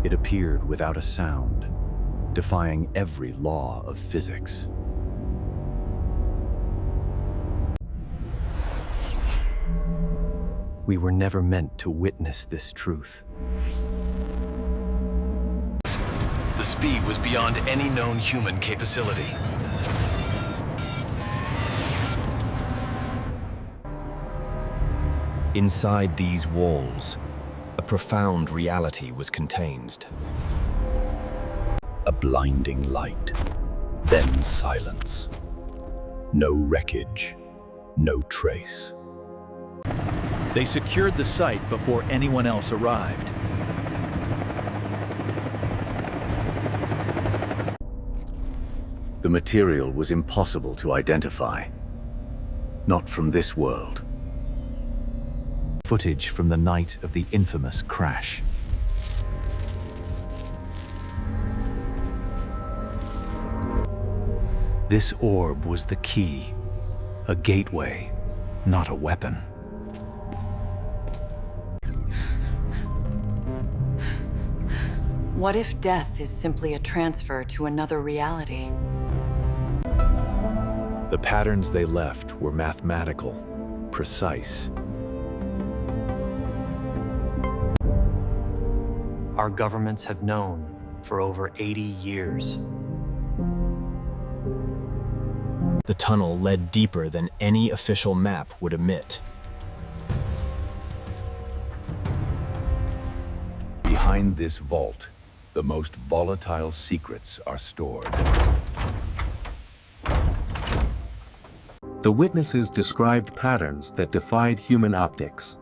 It appeared without a sound, defying every law of physics. We were never meant to witness this truth. The speed was beyond any known human capability. Inside these walls, a profound reality was contained. A blinding light, then silence. No wreckage, no trace. They secured the site before anyone else arrived. The material was impossible to identify. Not from this world. Footage from the night of the infamous crash. This orb was the key, a gateway, not a weapon. What if death is simply a transfer to another reality? The patterns they left were mathematical, precise. Our governments have known for over 80 years. The tunnel led deeper than any official map would admit. Behind this vault, the most volatile secrets are stored. The witnesses described patterns that defied human optics.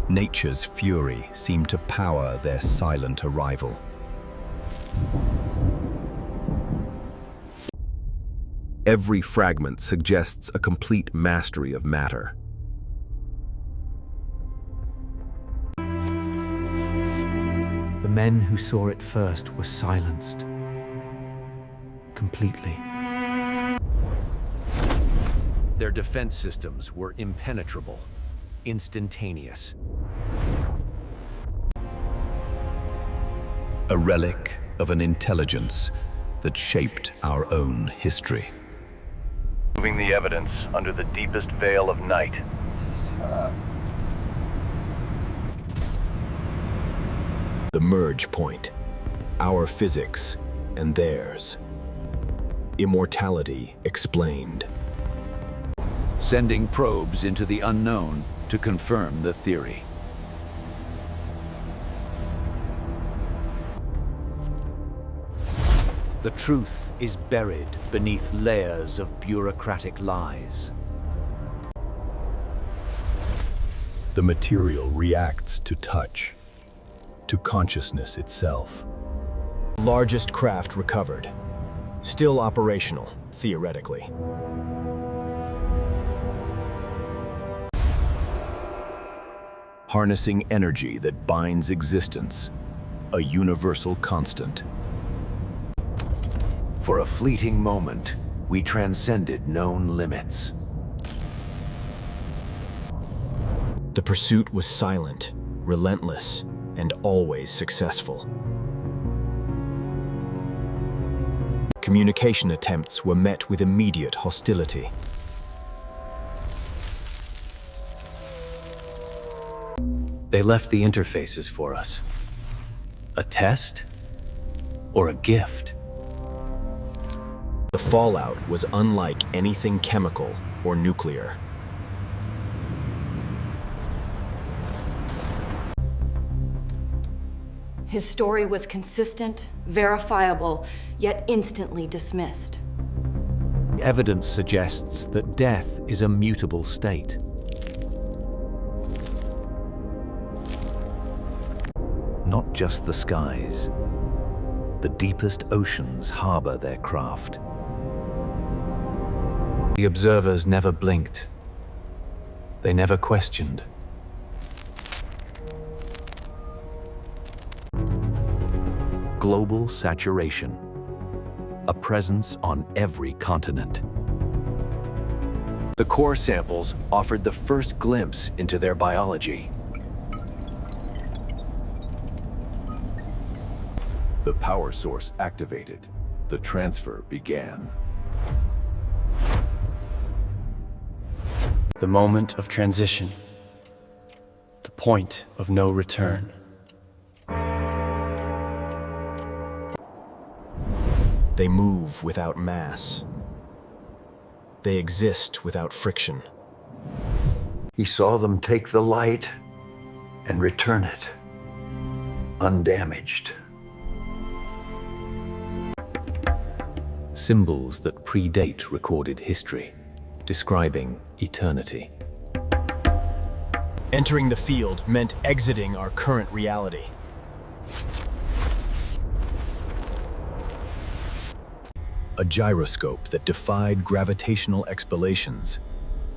Nature's fury seemed to power their silent arrival. Every fragment suggests a complete mastery of matter. The men who saw it first were silenced. Completely. Their defense systems were impenetrable, instantaneous. A relic of an intelligence that shaped our own history. Moving the evidence under the deepest veil of night. The merge point, our physics and theirs. Immortality explained. Sending probes into the unknown to confirm the theory. The truth is buried beneath layers of bureaucratic lies. The material reacts to touch, to consciousness itself. Largest craft recovered. Still operational, theoretically. Harnessing energy that binds existence, a universal constant. For a fleeting moment, we transcended known limits. The pursuit was silent, relentless, and always successful. Communication attempts were met with immediate hostility. They left the interfaces for us. A test or a gift? The fallout was unlike anything chemical or nuclear. His story was consistent, verifiable, yet instantly dismissed. Evidence suggests that death is a mutable state. Not just the skies. The deepest oceans harbor their craft. The observers never blinked. They never questioned. Global saturation. A presence on every continent. The core samples offered the first glimpse into their biology. The power source activated. The transfer began. The moment of transition. The point of no return. They move without mass. They exist without friction. He saw them take the light and return it, undamaged. Symbols that predate recorded history, describing eternity. Entering the field meant exiting our current reality. A gyroscope that defied gravitational exhalations,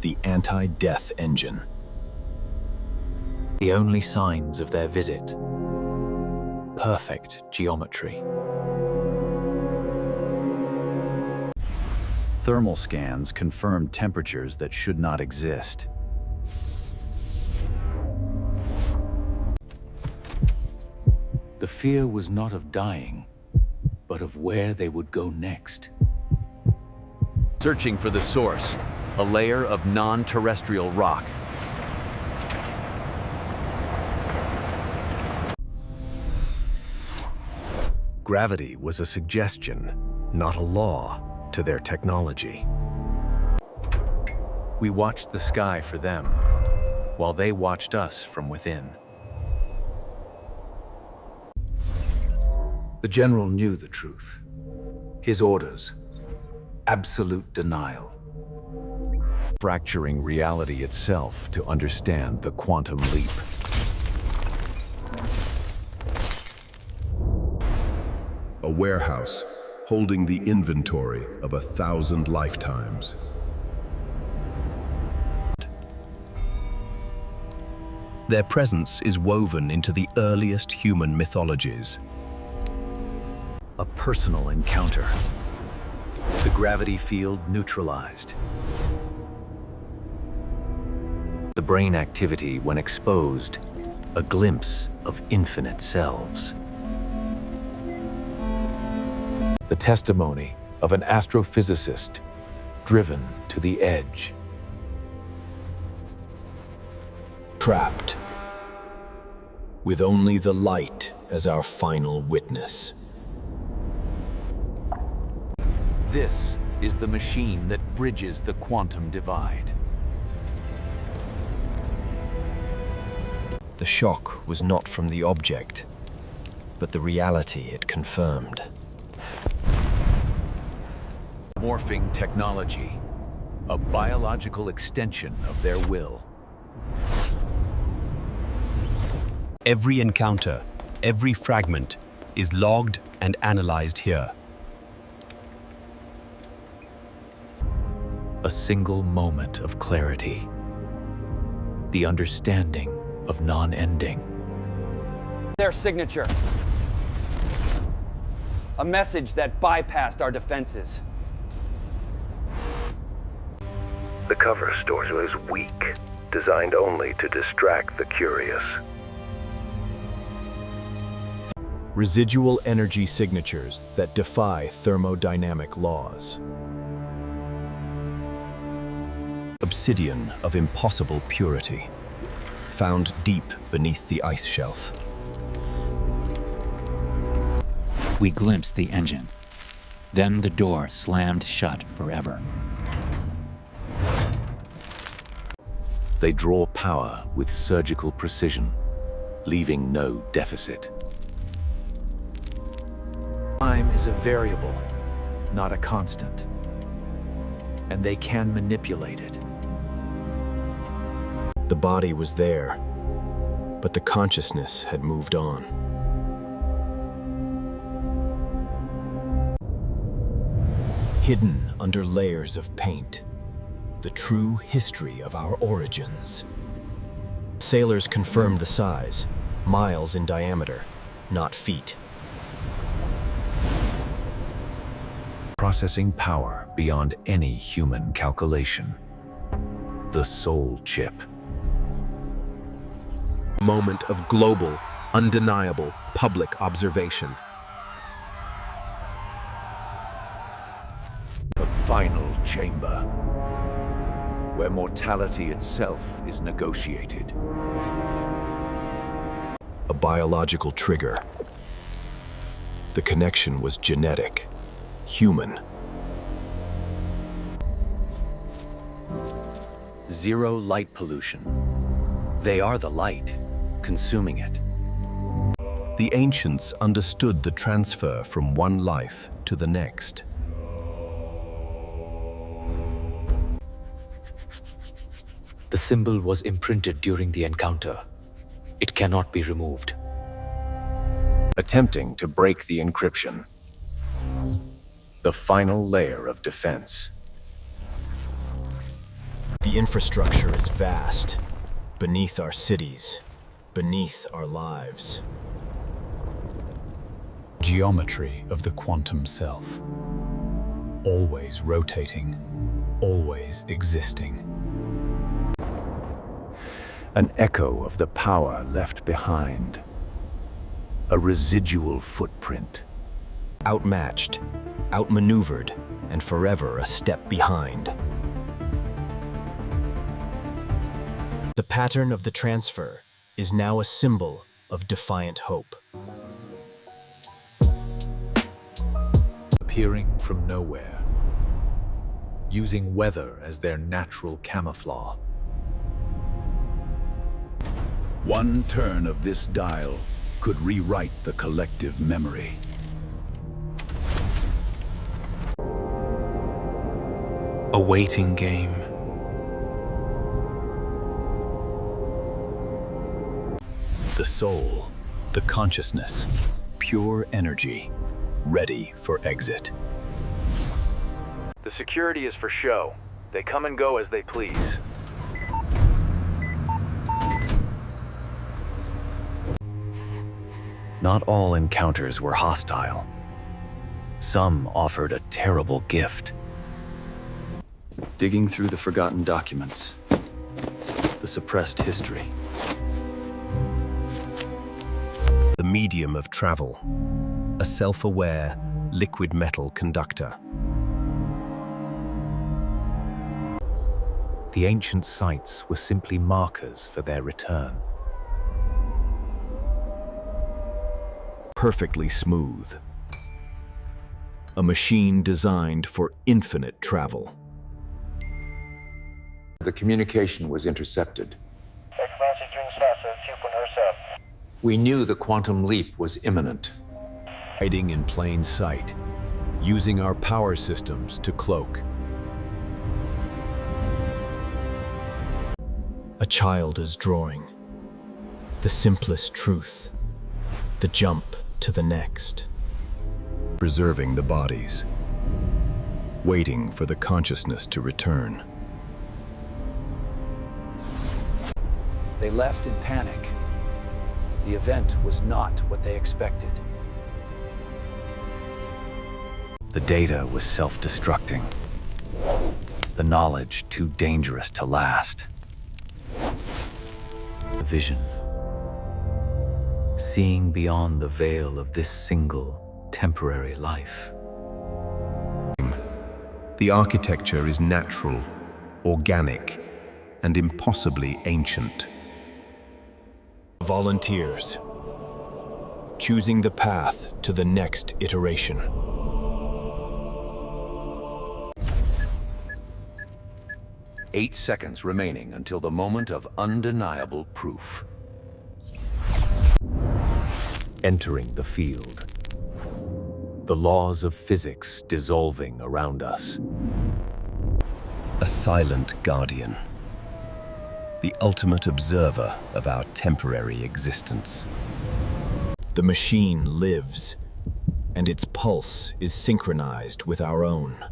the anti-death engine. The only signs of their visit. Perfect geometry. Thermal scans confirmed temperatures that should not exist. The fear was not of dying, but of where they would go next. Searching for the source, a layer of non-terrestrial rock. Gravity was a suggestion, not a law, to their technology. We watched the sky for them, while they watched us from within. The general knew the truth. His orders, absolute denial. Fracturing reality itself to understand the quantum leap. A warehouse holding the inventory of 1,000 lifetimes. Their presence is woven into the earliest human mythologies. A personal encounter. The gravity field neutralized. The brain activity, when exposed, a glimpse of infinite selves. The testimony of an astrophysicist driven to the edge. Trapped, with only the light as our final witness. This is the machine that bridges the quantum divide. The shock was not from the object, but the reality it confirmed. Morphing technology, a biological extension of their will. Every encounter, every fragment is logged and analyzed here. A single moment of clarity. The understanding of non-ending. Their signature. A message that bypassed our defenses. The cover story was weak, designed only to distract the curious. Residual energy signatures that defy thermodynamic laws. Obsidian of impossible purity, found deep beneath the ice shelf. We glimpsed the engine. Then the door slammed shut forever. They draw power with surgical precision, leaving no deficit. Time is a variable, not a constant. And they can manipulate it. The body was there, but the consciousness had moved on. Hidden under layers of paint, the true history of our origins. Sailors confirmed the size, miles in diameter, not feet. Processing power beyond any human calculation. The soul chip. Moment of global, undeniable public observation. where mortality itself is negotiated. A biological trigger. The connection was genetic, human. Zero light pollution. They are the light, consuming it. The ancients understood the transfer from one life to the next. The symbol was imprinted during the encounter. It cannot be removed. Attempting to break the encryption. The final layer of defense. The infrastructure is vast, beneath our cities, beneath our lives. Geometry of the quantum self. Always rotating, always existing. An echo of the power left behind. A residual footprint. Outmatched, outmaneuvered, and forever a step behind. The pattern of the transfer is now a symbol of defiant hope. Appearing from nowhere, using weather as their natural camouflage. One turn of this dial could rewrite the collective memory. A waiting game. The soul, the consciousness, pure energy, ready for exit. The security is for show. They come and go as they please. Not all encounters were hostile. Some offered a terrible gift. Digging through the forgotten documents, the suppressed history. The medium of travel, a self-aware, liquid metal conductor. The ancient sites were simply markers for their return. Perfectly smooth. A machine designed for infinite travel. The communication was intercepted. We knew the quantum leap was imminent. Hiding in plain sight, using our power systems to cloak. A child is drawing. The simplest truth. The jump to the next. Preserving the bodies. Waiting for the consciousness to return. They left in panic. The event was not what they expected. The data was self-destructing. The knowledge too dangerous to last. The vision. Seeing beyond the veil of this single, temporary life. The architecture is natural, organic, and impossibly ancient. Volunteers, choosing the path to the next iteration. "8 seconds remaining until the moment of undeniable proof." Entering the field. The laws of physics dissolving around us. A silent guardian. The ultimate observer of our temporary existence. The machine lives, and its pulse is synchronized with our own.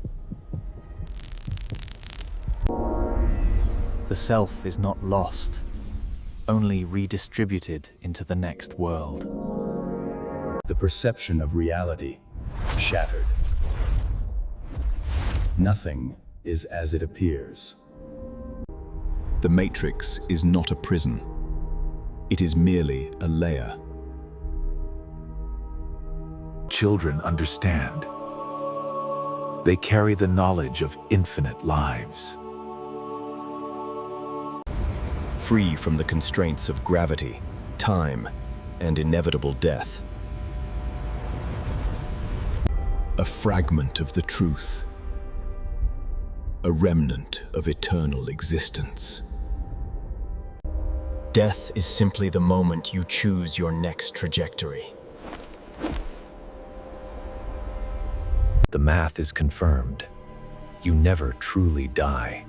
The self is not lost, only redistributed into the next world. The perception of reality shattered. Nothing is as it appears. The Matrix is not a prison. It is merely a layer. Children understand. They carry the knowledge of infinite lives. free from the constraints of gravity, time, and inevitable death. A fragment of the truth, a remnant of eternal existence. Death is simply the moment you choose your next trajectory. The math is confirmed. You never truly die.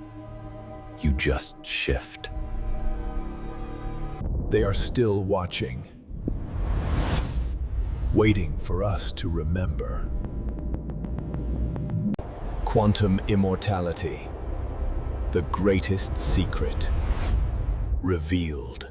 You just shift. They are still watching, waiting for us to remember. Quantum immortality, the greatest secret revealed.